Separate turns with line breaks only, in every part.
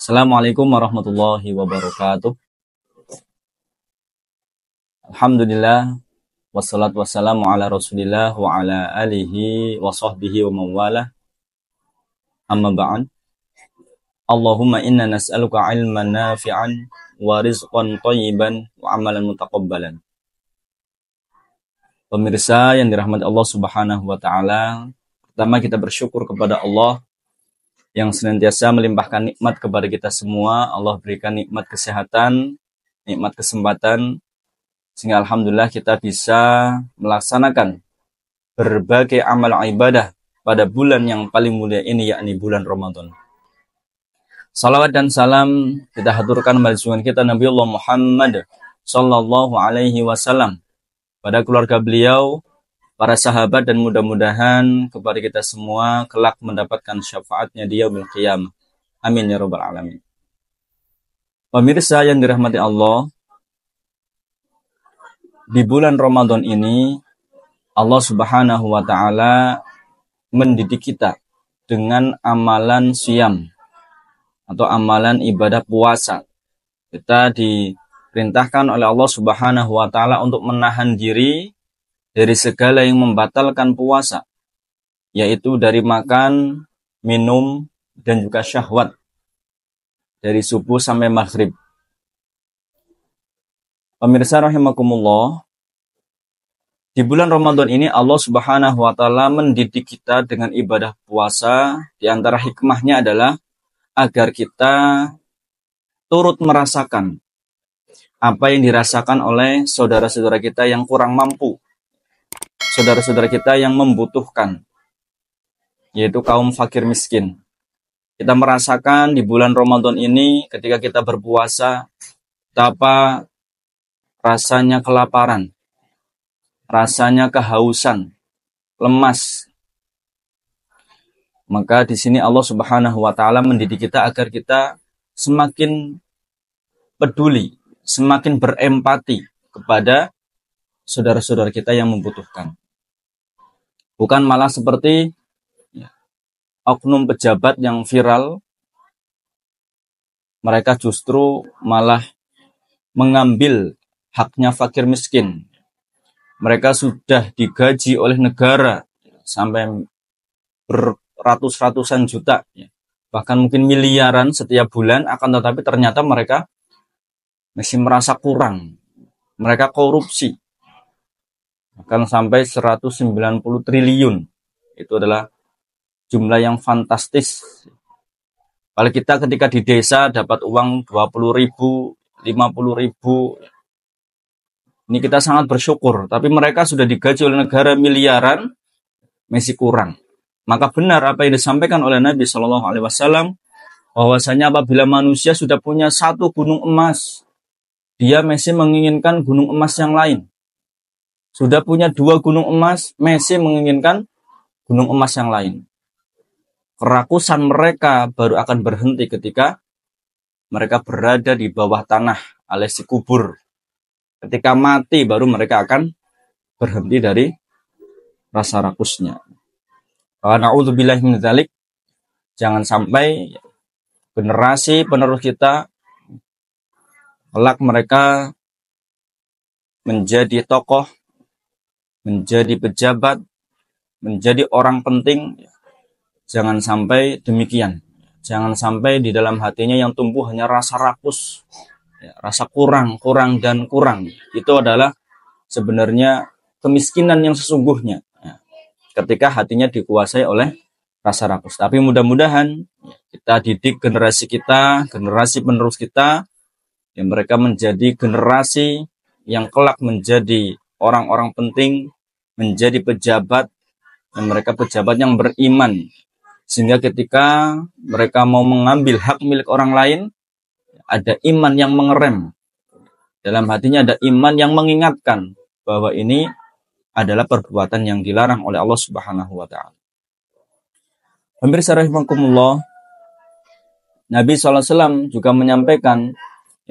Assalamualaikum warahmatullahi wabarakatuh. Alhamdulillah, wassalatu wassalamu ala rasulillah wa ala alihi wa sahbihi wa mawala. Amma ba'an. Allahumma inna nas'aluka ilman nafi'an wa rizqan thayyiban wa amalan mutaqabbalan. Pemirsa yang dirahmati Allah Subhanahu wa taala, pertama kita bersyukur kepada Allah yang senantiasa melimpahkan nikmat kepada kita semua. Allah berikan nikmat kesehatan, nikmat kesempatan, sehingga alhamdulillah kita bisa melaksanakan berbagai amal ibadah pada bulan yang paling mulia ini, yakni bulan Ramadan. Salawat dan salam kita haturkan pada junjungan kita Nabi Allah Muhammad sallallahu alaihi wasallam, pada keluarga beliau, para sahabat, dan mudah-mudahan kepada kita semua kelak mendapatkan syafaatnya di yaumil qiyamah. Amin ya rabbal alamin. Pemirsa yang dirahmati Allah, di bulan Ramadan ini Allah Subhanahu wa taala mendidik kita dengan amalan siyam atau amalan ibadah puasa. Kita diperintahkan oleh Allah Subhanahu wa taala untuk menahan diri dari segala yang membatalkan puasa, yaitu dari makan, minum, dan juga syahwat dari subuh sampai maghrib. Pemirsa rahimakumullah, di bulan Ramadan ini Allah Subhanahu wa taala mendidik kita dengan ibadah puasa. Di antara hikmahnya adalah agar kita turut merasakan apa yang dirasakan oleh saudara-saudara kita yang kurang mampu, saudara-saudara kita yang membutuhkan, yaitu kaum fakir miskin. Kita merasakan di bulan Ramadan ini ketika kita berpuasa, betapa rasanya kelaparan, rasanya kehausan, lemas. Maka di sini Allah Subhanahu wa taala mendidik kita agar kita semakin peduli, semakin berempati kepada saudara-saudara kita yang membutuhkan. Bukan malah seperti oknum pejabat yang viral, mereka justru malah mengambil haknya fakir miskin. Mereka sudah digaji oleh negara sampai beratus-ratusan juta, bahkan mungkin miliaran setiap bulan, akan tetapi ternyata mereka masih merasa kurang. Mereka korupsi. Akan sampai 190 triliun. Itu adalah jumlah yang fantastis. Kalau kita ketika di desa dapat uang 20.000, 50.000, ini kita sangat bersyukur. Tapi mereka sudah digaji oleh negara miliaran, masih kurang. Maka benar apa yang disampaikan oleh Nabi Shallallahu Alaihi Wasallam, bahwasanya apabila manusia sudah punya satu gunung emas, dia masih menginginkan gunung emas yang lain. Sudah punya 2 gunung emas, masih menginginkan gunung emas yang lain. Kerakusan mereka baru akan berhenti ketika mereka berada di bawah tanah alias di kubur. Ketika mati baru mereka akan berhenti dari rasa rakusnya. Na'udzubillahi min dzalik. Jangan sampai generasi penerus kita kelak mereka menjadi tokoh, menjadi pejabat, menjadi orang penting. Jangan sampai demikian. Jangan sampai di dalam hatinya yang tumbuh hanya rasa rakus, rasa kurang. Itu adalah sebenarnya kemiskinan yang sesungguhnya, ketika hatinya dikuasai oleh rasa rakus. Tapi mudah-mudahan kita didik generasi kita, generasi penerus kita, yang mereka menjadi generasi yang kelak menjadi orang-orang penting, menjadi pejabat, dan mereka pejabat yang beriman. Sehingga ketika mereka mau mengambil hak milik orang lain, ada iman yang mengerem. Dalam hatinya ada iman yang mengingatkan bahwa ini adalah perbuatan yang dilarang oleh Allah Subhanahu wa taala. Pemirsa rahimakumullah, Nabi SAW juga menyampaikan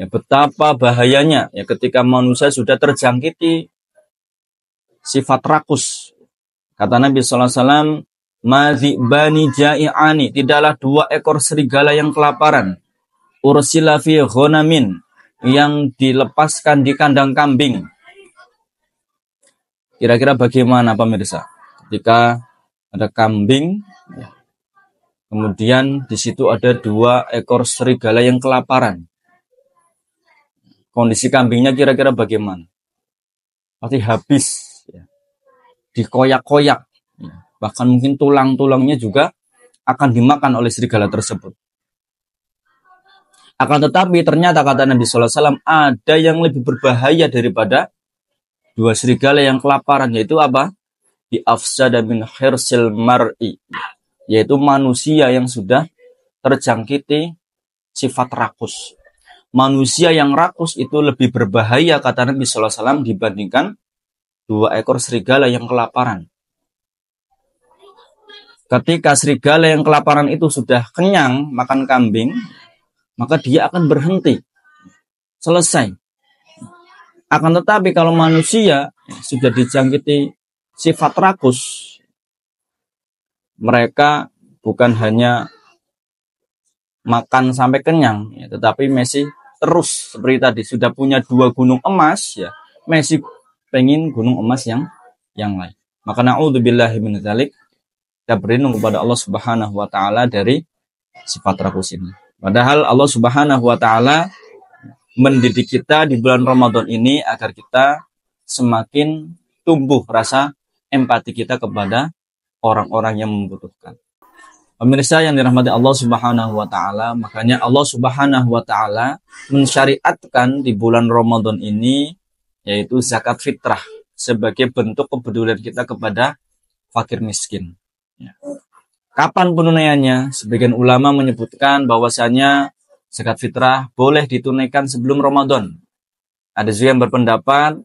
betapa bahayanya ketika manusia sudah terjangkiti sifat rakus. Kata Nabi SAW, "Mazibani ja'i'ani," tidaklah 2 ekor serigala yang kelaparan ursila fi ghanamin, yang dilepaskan di kandang kambing. Kira-kira bagaimana pemirsa? Ketika ada kambing, kemudian di situ ada 2 ekor serigala yang kelaparan. Kondisi kambingnya kira-kira bagaimana? Pasti habis, dikoyak-koyak, bahkan mungkin tulang-tulangnya juga akan dimakan oleh serigala tersebut. Akan tetapi ternyata kata Nabi Sallallahu Alaihi Wasallam ada yang lebih berbahaya daripada 2 serigala yang kelaparan, yaitu apa? Bi afsada min khirsil mar'i, yaitu manusia yang sudah terjangkiti sifat rakus. Manusia yang rakus itu lebih berbahaya kata Nabi Sallallahu Alaihi Wasallam dibandingkan 2 ekor serigala yang kelaparan. Ketika serigala yang kelaparan itu sudah kenyang makan kambing, maka dia akan berhenti. Selesai. Akan tetapi kalau manusia sudah dijangkiti sifat rakus, mereka bukan hanya makan sampai kenyang, tetapi masih terus seperti tadi, sudah punya 2 gunung emas, masih pengen gunung emas yang lain. Maka na'udzubillahi min dzalik, kita berlindung kepada Allah Subhanahu wa taala dari sifat rakus ini. Padahal Allah Subhanahu wa taala mendidik kita di bulan Ramadan ini agar kita semakin tumbuh rasa empati kita kepada orang-orang yang membutuhkan. Pemirsa yang dirahmati Allah Subhanahu wa taala, makanya Allah Subhanahu wa taala mensyariatkan di bulan Ramadan ini yaitu zakat fitrah sebagai bentuk kepedulian kita kepada fakir miskin. Kapan penunaiannya? Sebagian ulama menyebutkan bahwasanya zakat fitrah boleh ditunaikan sebelum Ramadan. Ada juga yang berpendapat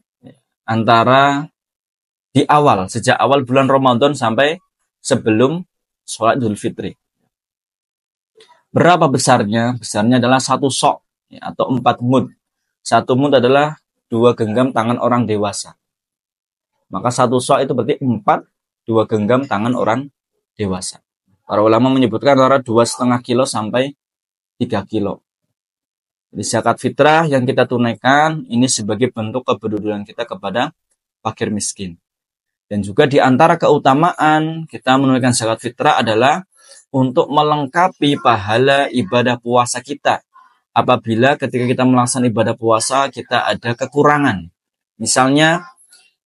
antara di awal, sejak awal bulan Ramadan sampai sebelum sholat Idul Fitri. Berapa besarnya? Besarnya adalah 1 sok atau 4 mud. 1 mud adalah 2 genggam tangan orang dewasa. Maka 1 sok itu berarti 2 genggam tangan orang dewasa. Para ulama menyebutkan antara 2,5 kilo sampai 3 kilo. Jadi zakat fitrah yang kita tunaikan ini sebagai bentuk kepedulian kita kepada fakir miskin. Dan juga di antara keutamaan kita menunaikan zakat fitrah adalah untuk melengkapi pahala ibadah puasa kita. Apabila ketika kita melaksanakan ibadah puasa kita ada kekurangan. Misalnya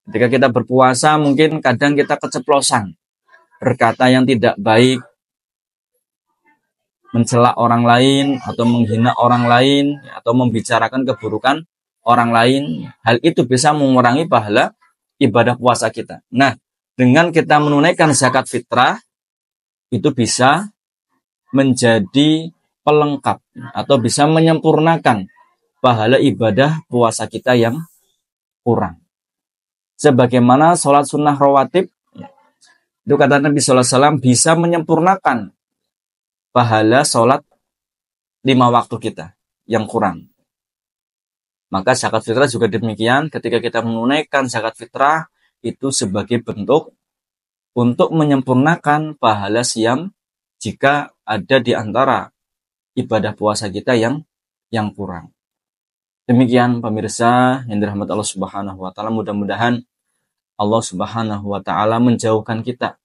ketika kita berpuasa mungkin kadang kita keceplosan, berkata yang tidak baik, mencela orang lain atau menghina orang lain atau membicarakan keburukan orang lain. Hal itu bisa mengurangi pahala ibadah puasa kita. Nah, dengan kita menunaikan zakat fitrah itu bisa menjadi pelengkap atau bisa menyempurnakan pahala ibadah puasa kita yang kurang. Sebagaimana sholat sunnah rawatib, itu kata Nabi Sallallahu Alaihi Wasallam bisa menyempurnakan pahala sholat 5 waktu kita yang kurang. Maka zakat fitrah juga demikian. Ketika kita menunaikan zakat fitrah itu sebagai bentuk untuk menyempurnakan pahala siam jika ada di antara ibadah puasa kita yang kurang. Demikian pemirsa yang dirahmati Allah Subhanahu wa taala, mudah-mudahan Allah Subhanahu wa taala menjauhkan kita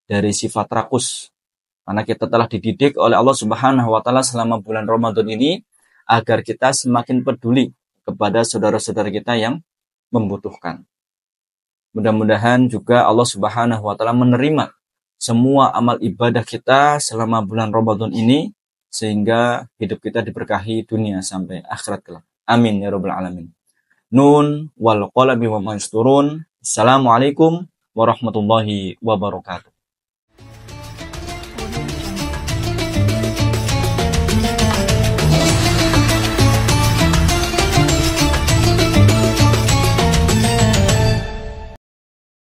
dari sifat rakus. Karena kita telah dididik oleh Allah Subhanahu wa taala selama bulan Ramadan ini agar kita semakin peduli kepada saudara-saudara kita yang membutuhkan. Mudah-mudahan juga Allah Subhanahu wa taala menerima semua amal ibadah kita selama bulan Ramadan ini sehingga hidup kita diberkahi dunia sampai akhirat kelak. Amin ya rabbal alamin. Nun wal qalami wa ma yasturun. Assalamualaikum warahmatullahi wabarakatuh.